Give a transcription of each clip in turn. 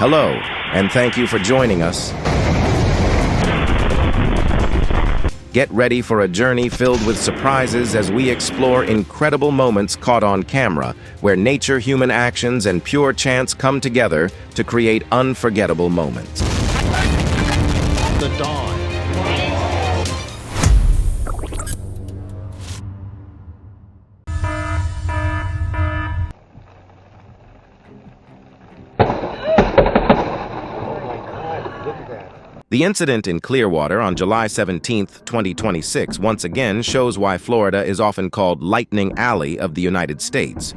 Hello, and thank you for joining us. Get ready for a journey filled with surprises as we explore incredible moments caught on camera, where nature, human actions, and pure chance come together to create unforgettable moments. The dawn. The incident in Clearwater on July 17, 2026, once again shows why Florida is often called Lightning Alley of the United States.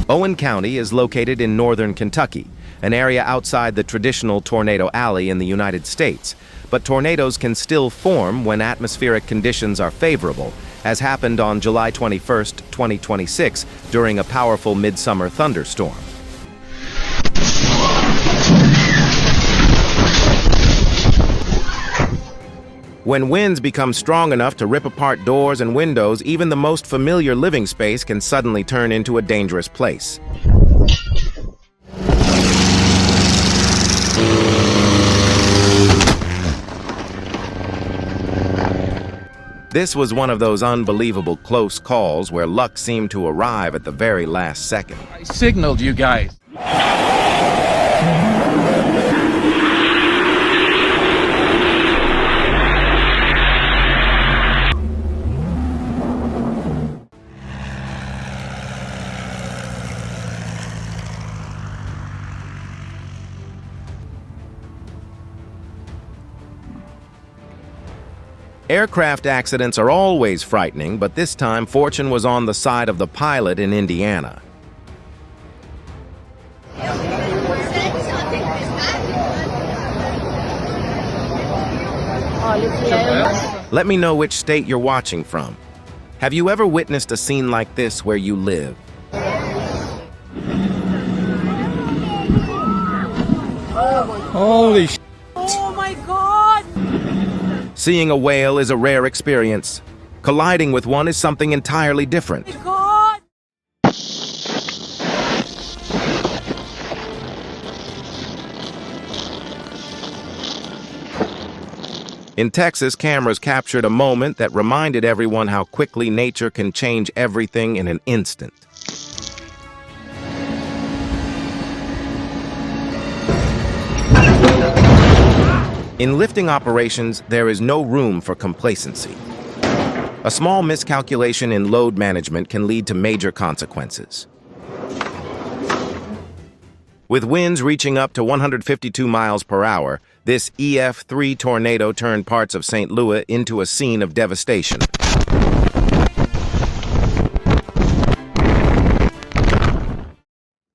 Owen County is located in northern Kentucky, an area outside the traditional tornado alley in the United States. But tornadoes can still form when atmospheric conditions are favorable, as happened on July 21, 2026, during a powerful midsummer thunderstorm. When winds become strong enough to rip apart doors and windows, even the most familiar living space can suddenly turn into a dangerous place. This was one of those unbelievable close calls where luck seemed to arrive at the very last second. I signaled you guys. Aircraft accidents are always frightening, but this time fortune was on the side of the pilot in Indiana. Let me know which state you're watching from. Have you ever witnessed a scene like this where you live? Holy sh**. Oh my God! Seeing a whale is a rare experience. Colliding with one is something entirely different. Oh my God! In Texas, cameras captured a moment that reminded everyone how quickly nature can change everything in an instant. In lifting operations, there is no room for complacency. A small miscalculation in load management can lead to major consequences. With winds reaching up to 152 miles per hour, this EF3 tornado turned parts of St. Louis into a scene of devastation.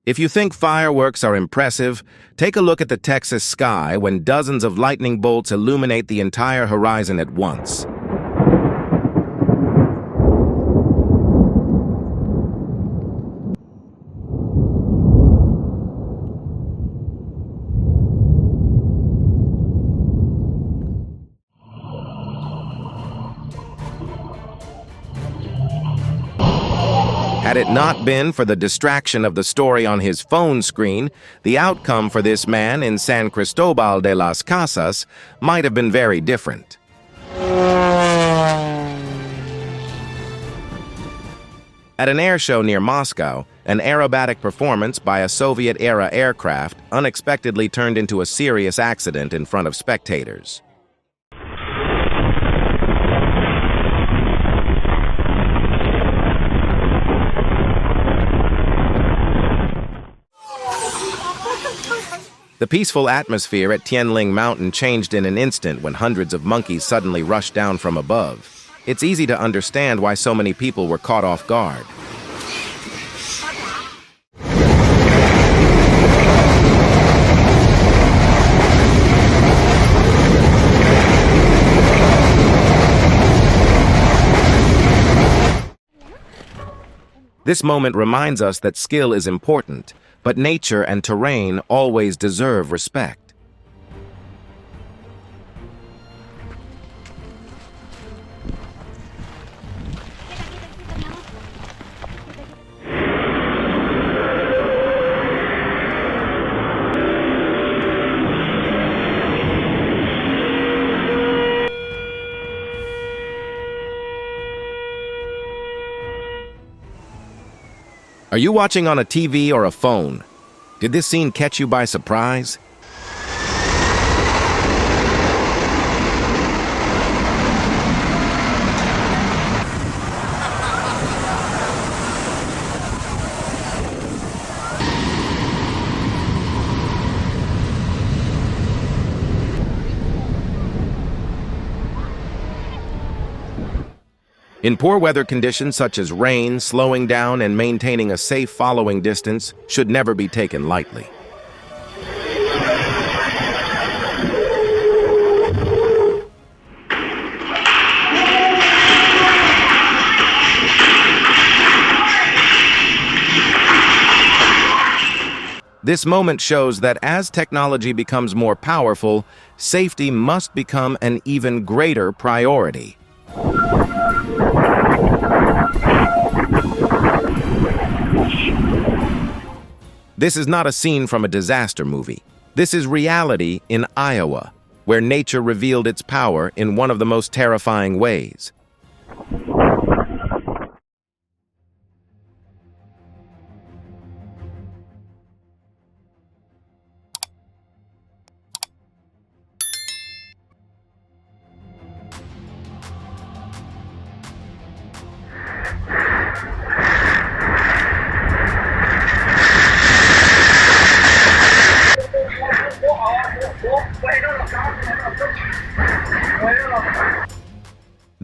If you think fireworks are impressive, take a look at the Texas sky when dozens of lightning bolts illuminate the entire horizon at once. Had it not been for the distraction of the story on his phone screen, the outcome for this man in San Cristobal de las Casas might have been very different. At an air show near Moscow, an aerobatic performance by a Soviet-era aircraft unexpectedly turned into a serious accident in front of spectators. The peaceful atmosphere at Tianling Mountain changed in an instant when hundreds of monkeys suddenly rushed down from above. It's easy to understand why so many people were caught off guard. This moment reminds us that skill is important, but nature and terrain always deserve respect. Are you watching on a TV or a phone? Did this scene catch you by surprise? In poor weather conditions such as rain, slowing down and maintaining a safe following distance should never be taken lightly. This moment shows that as technology becomes more powerful, safety must become an even greater priority. This is not a scene from a disaster movie. This is reality in Iowa, where nature revealed its power in one of the most terrifying ways.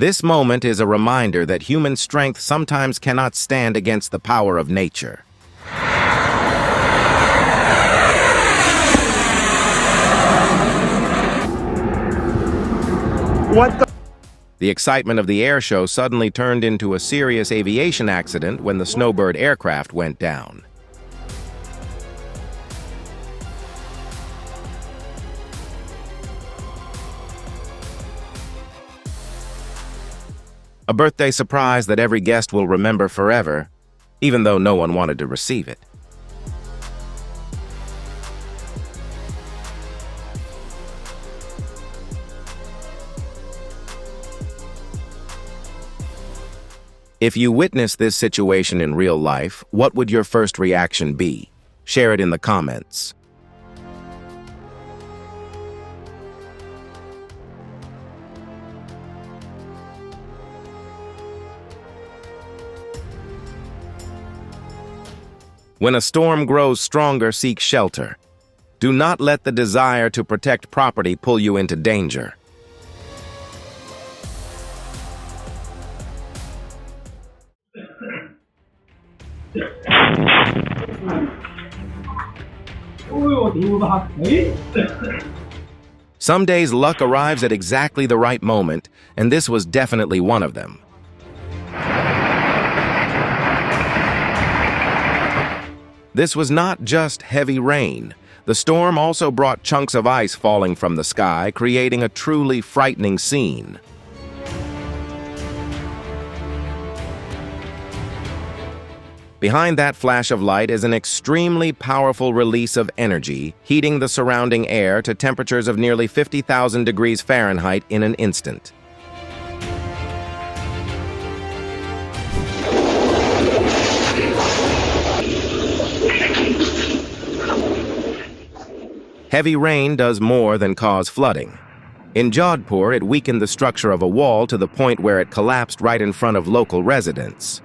This moment is a reminder that human strength sometimes cannot stand against the power of nature. What the? The excitement of the air show suddenly turned into a serious aviation accident when the Snowbird aircraft went down. A birthday surprise that every guest will remember forever, even though no one wanted to receive it. If you witness this situation in real life, what would your first reaction be? Share it in the comments. When a storm grows stronger, seek shelter. Do not let the desire to protect property pull you into danger. Some days luck arrives at exactly the right moment, and this was definitely one of them. This was not just heavy rain. The storm also brought chunks of ice falling from the sky, creating a truly frightening scene. Behind that flash of light is an extremely powerful release of energy, heating the surrounding air to temperatures of nearly 50,000 degrees Fahrenheit in an instant. Heavy rain does more than cause flooding. In Jodhpur, it weakened the structure of a wall to the point where it collapsed right in front of local residents.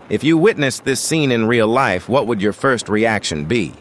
If you witnessed this scene in real life, what would your first reaction be?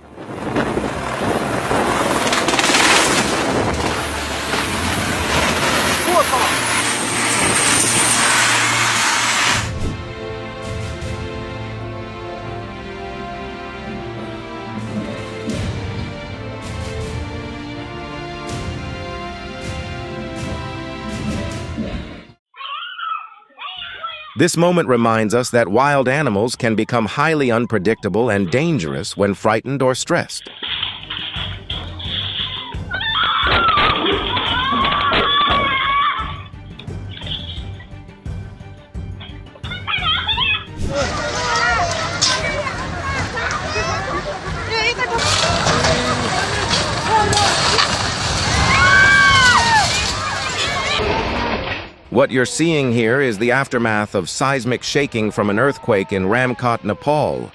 This moment reminds us that wild animals can become highly unpredictable and dangerous when frightened or stressed. What you're seeing here is the aftermath of seismic shaking from an earthquake in Ramkot, Nepal.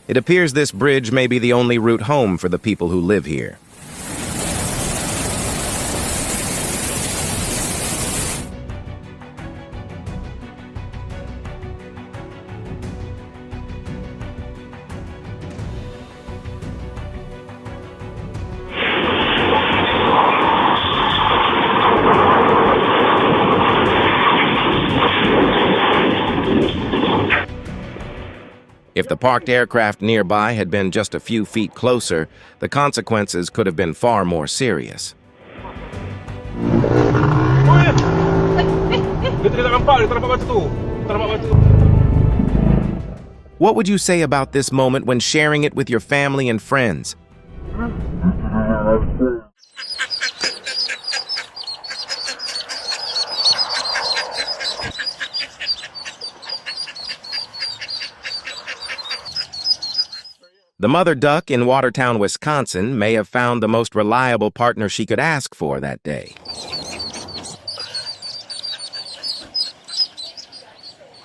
It appears this bridge may be the only route home for the people who live here. If the parked aircraft nearby had been just a few feet closer, the consequences could have been far more serious. What would you say about this moment when sharing it with your family and friends? The mother duck in Watertown, Wisconsin may have found the most reliable partner she could ask for that day.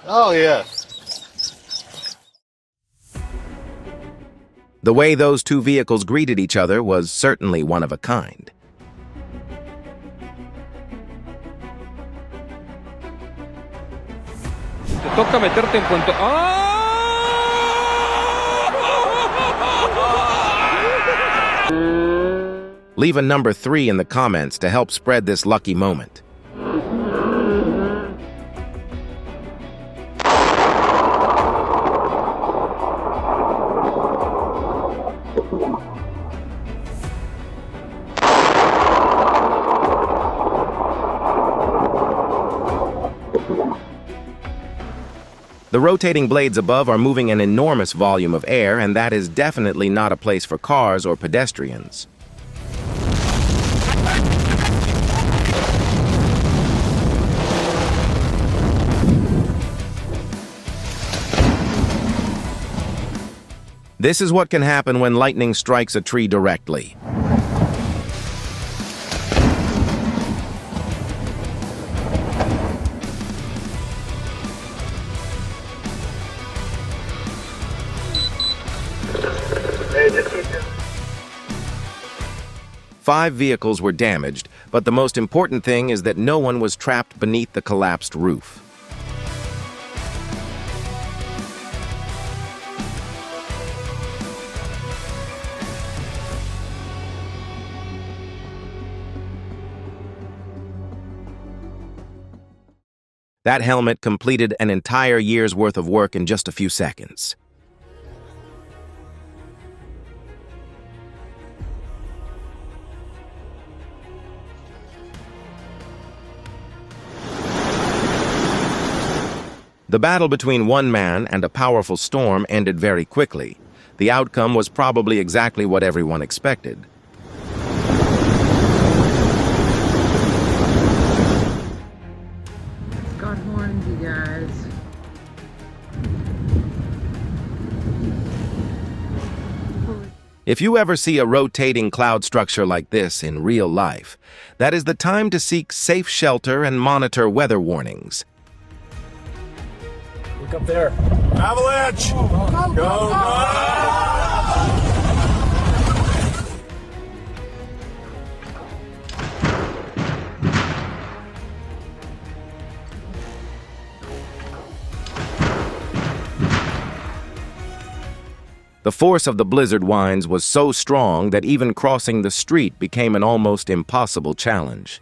Oh, yeah. The way those two vehicles greeted each other was certainly one of a kind. Te toca meterte en cuanto... ¡Ah! Leave a number 3 in the comments to help spread this lucky moment. The rotating blades above are moving an enormous volume of air, and that is definitely not a place for cars or pedestrians. This is what can happen when lightning strikes a tree directly. Five vehicles were damaged, but the most important thing is that no one was trapped beneath the collapsed roof. That helmet completed an entire year's worth of work in just a few seconds. The battle between one man and a powerful storm ended very quickly. The outcome was probably exactly what everyone expected. God horns, you guys. If you ever see a rotating cloud structure like this in real life, that is the time to seek safe shelter and monitor weather warnings. Look up there. Avalanche! Go! The force of the blizzard winds was so strong that even crossing the street became an almost impossible challenge.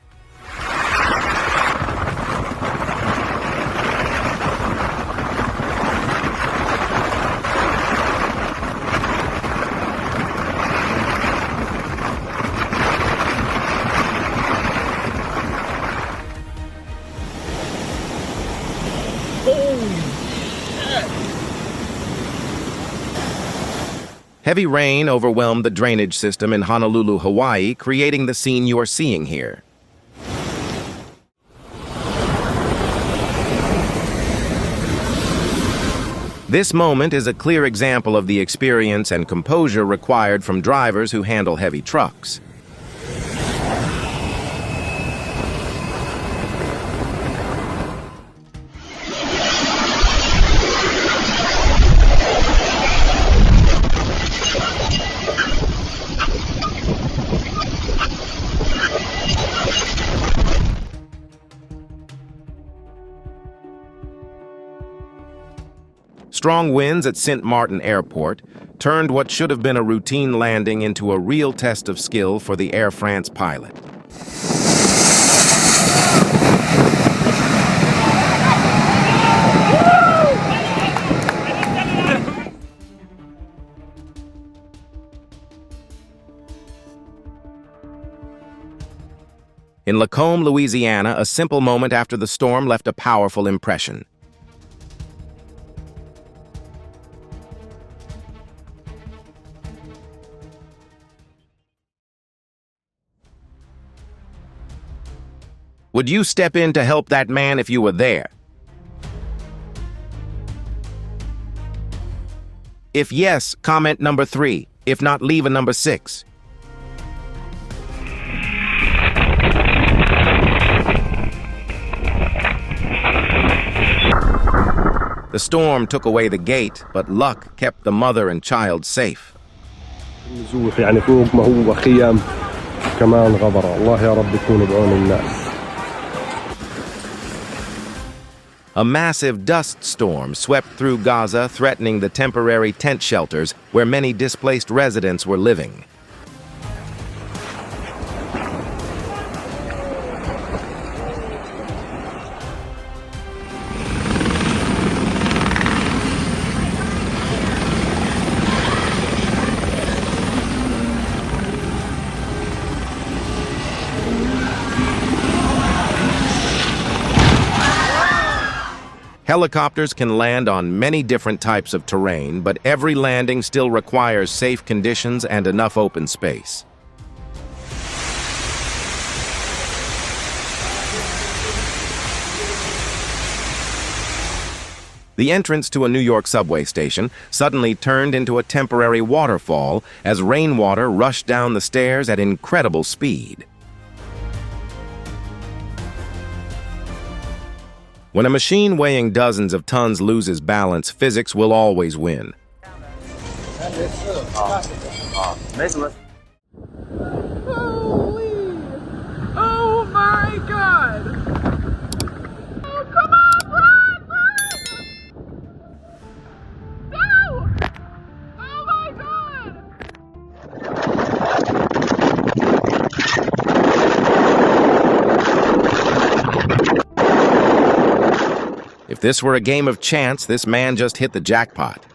Heavy rain overwhelmed the drainage system in Honolulu, Hawaii, creating the scene you are seeing here. This moment is a clear example of the experience and composure required from drivers who handle heavy trucks. Strong winds at St. Martin Airport turned what should have been a routine landing into a real test of skill for the Air France pilot. In Lacombe, Louisiana, a simple moment after the storm left a powerful impression. Would you step in to help that man if you were there? If yes, comment number 3. If not, leave a number 6. The storm took away the gate, but luck kept the mother and child safe. يعني فوق ما هو خيام كمان غبرة الله يا رب يكون بعون الناس. A massive dust storm swept through Gaza, threatening the temporary tent shelters where many displaced residents were living. Helicopters can land on many different types of terrain, but every landing still requires safe conditions and enough open space. The entrance to a New York subway station suddenly turned into a temporary waterfall as rainwater rushed down the stairs at incredible speed. When a machine weighing dozens of tons loses balance, physics will always win. Holy! Oh my God! Oh, come on, run! No! Oh my God! If this were a game of chance, this man just hit the jackpot.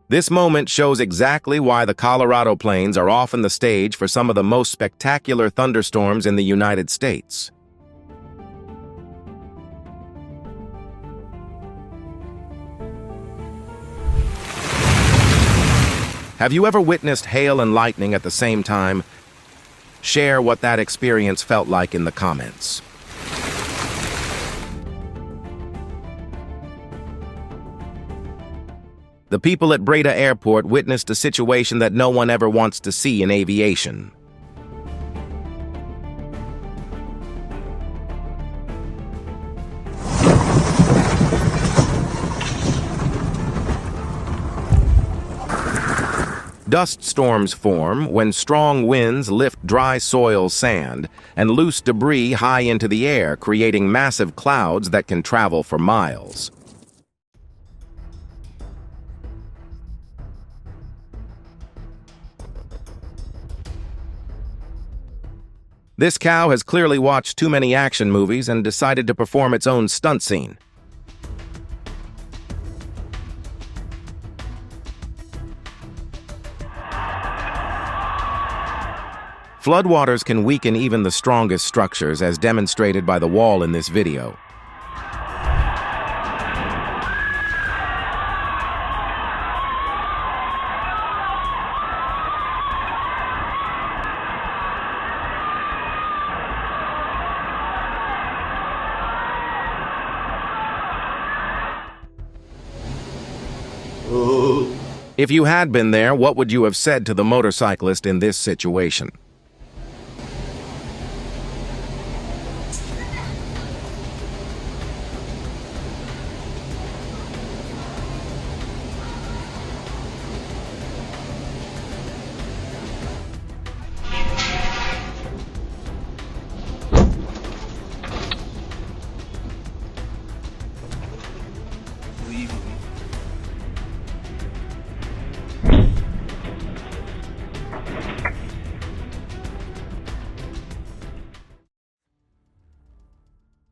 This moment shows exactly why the Colorado Plains are often the stage for some of the most spectacular thunderstorms in the United States. Have you ever witnessed hail and lightning at the same time? Share what that experience felt like in the comments. The people at Breda Airport witnessed a situation that no one ever wants to see in aviation. Dust storms form when strong winds lift dry soil sand and loose debris high into the air, creating massive clouds that can travel for miles. This cow has clearly watched too many action movies and decided to perform its own stunt scene. Floodwaters can weaken even the strongest structures, as demonstrated by the wall in this video. If you had been there, what would you have said to the motorcyclist in this situation?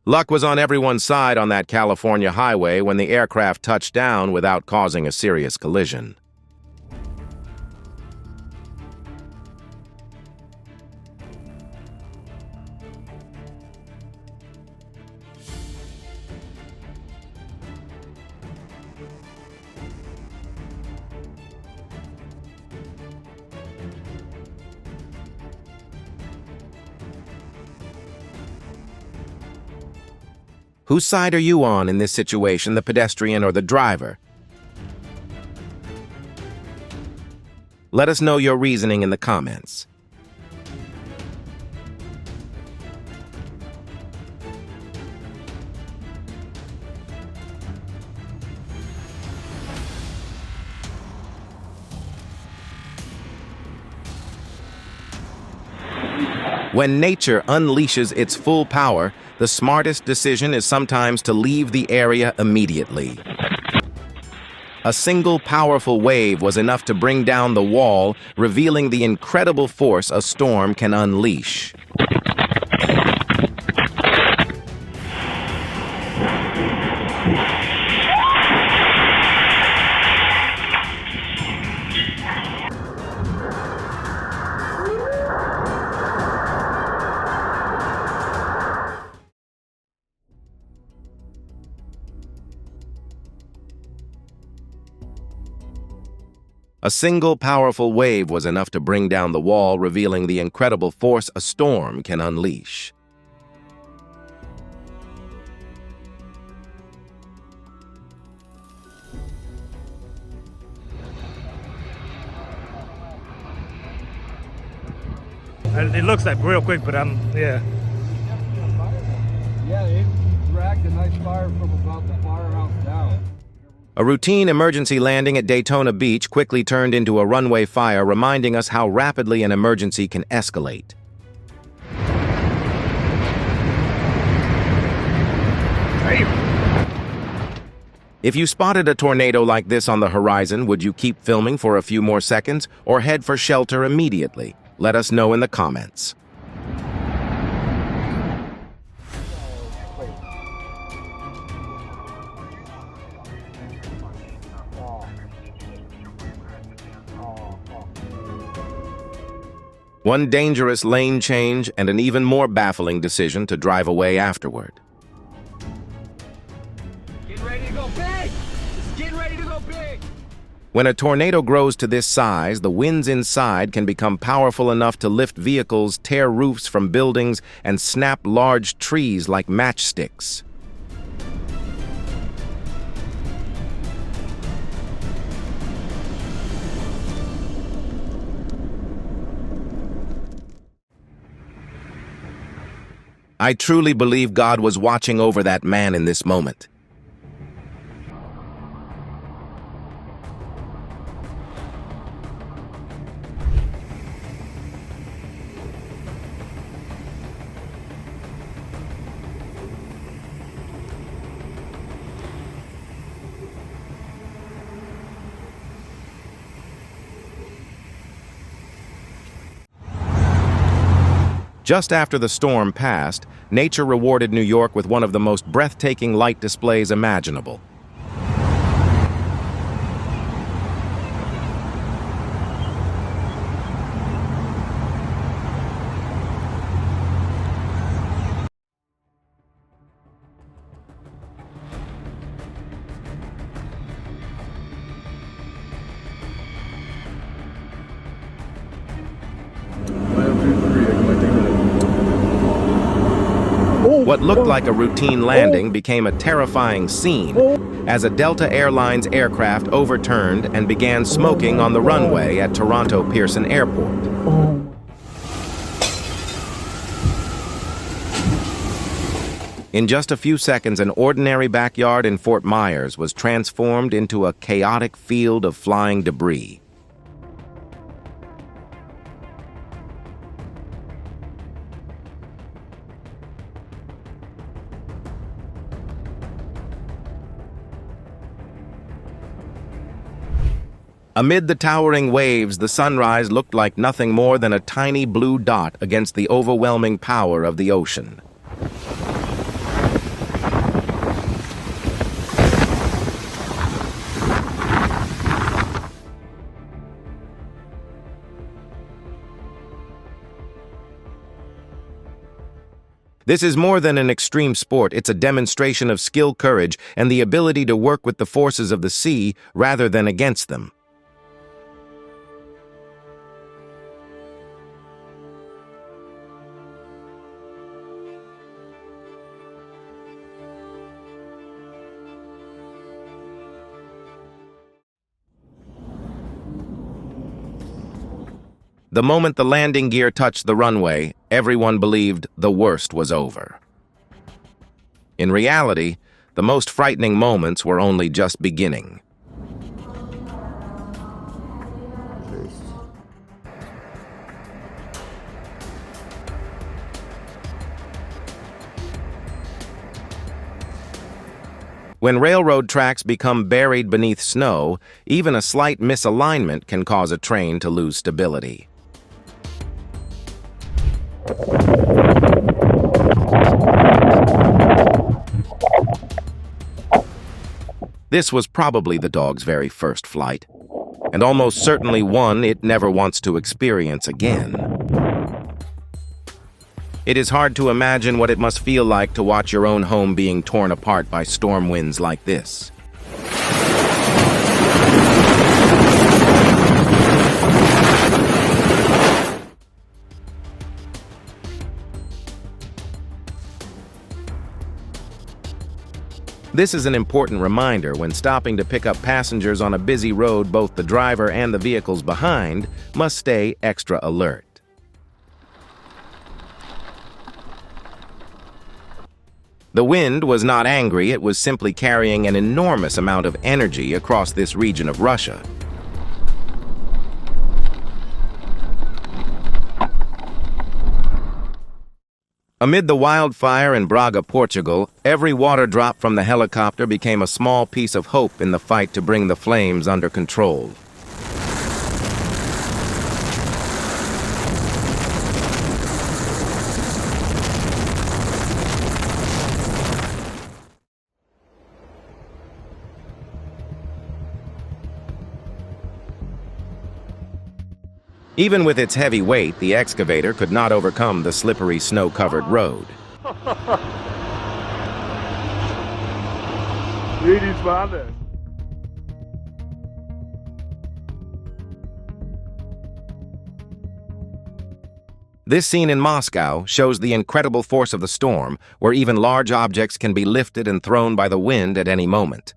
Luck was on everyone's side on that California highway when the aircraft touched down without causing a serious collision. Whose side are you on in this situation, the pedestrian or the driver? Let us know your reasoning in the comments. When nature unleashes its full power, the smartest decision is sometimes to leave the area immediately. A single powerful wave was enough to bring down the wall, revealing the incredible force a storm can unleash. A single powerful wave was enough to bring down the wall, revealing the incredible force a storm can unleash. It looks like real quick, but yeah. Yeah, it dragged a nice fire from about the firehouse down. A routine emergency landing at Daytona Beach quickly turned into a runway fire, reminding us how rapidly an emergency can escalate. If you spotted a tornado like this on the horizon, would you keep filming for a few more seconds or head for shelter immediately? Let us know in the comments. One dangerous lane change and an even more baffling decision to drive away afterward. Getting ready to go big! It's getting ready to go big! When a tornado grows to this size, the winds inside can become powerful enough to lift vehicles, tear roofs from buildings, and snap large trees like matchsticks. I truly believe God was watching over that man in this moment. Just after the storm passed, nature rewarded New York with one of the most breathtaking light displays imaginable. What looked like a routine landing became a terrifying scene as a Delta Airlines aircraft overturned and began smoking on the runway at Toronto Pearson Airport. In just a few seconds, an ordinary backyard in Fort Myers was transformed into a chaotic field of flying debris. Amid the towering waves, the sunrise looked like nothing more than a tiny blue dot against the overwhelming power of the ocean. This is more than an extreme sport. It's a demonstration of skill, courage, and the ability to work with the forces of the sea rather than against them. The moment the landing gear touched the runway, everyone believed the worst was over. In reality, the most frightening moments were only just beginning. When railroad tracks become buried beneath snow, even a slight misalignment can cause a train to lose stability. This was probably the dog's very first flight, and almost certainly one it never wants to experience again. It is hard to imagine what it must feel like to watch your own home being torn apart by storm winds like this. This is an important reminder when stopping to pick up passengers on a busy road. Both the driver and the vehicles behind must stay extra alert. The wind was not angry, it was simply carrying an enormous amount of energy across this region of Russia. Amid the wildfire in Braga, Portugal, every water drop from the helicopter became a small piece of hope in the fight to bring the flames under control. Even with its heavy weight, the excavator could not overcome the slippery, snow-covered road. This scene in Moscow shows the incredible force of the storm, where even large objects can be lifted and thrown by the wind at any moment.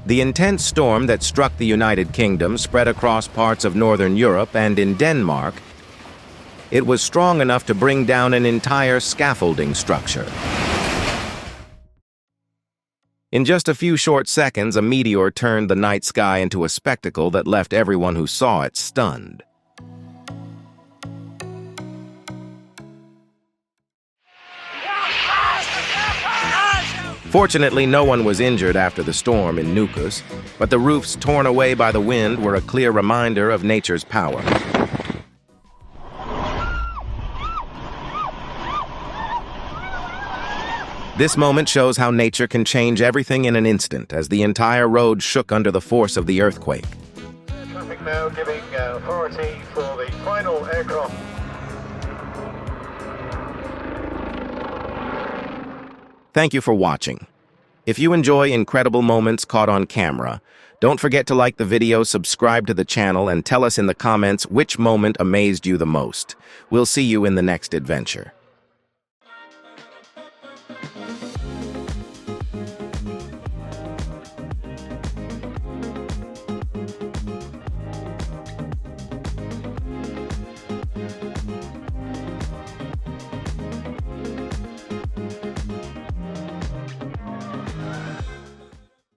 The intense storm that struck the United Kingdom spread across parts of Northern Europe and in Denmark. It was strong enough to bring down an entire scaffolding structure. In just a few short seconds, a meteor turned the night sky into a spectacle that left everyone who saw it stunned. Fortunately, no one was injured after the storm in Nukus, but the roofs torn away by the wind were a clear reminder of nature's power. This moment shows how nature can change everything in an instant as the entire road shook under the force of the earthquake. Traffic now giving authority for the final aircraft. Thank you for watching. If you enjoy incredible moments caught on camera, don't forget to like the video, subscribe to the channel, and tell us in the comments which moment amazed you the most. We'll see you in the next adventure.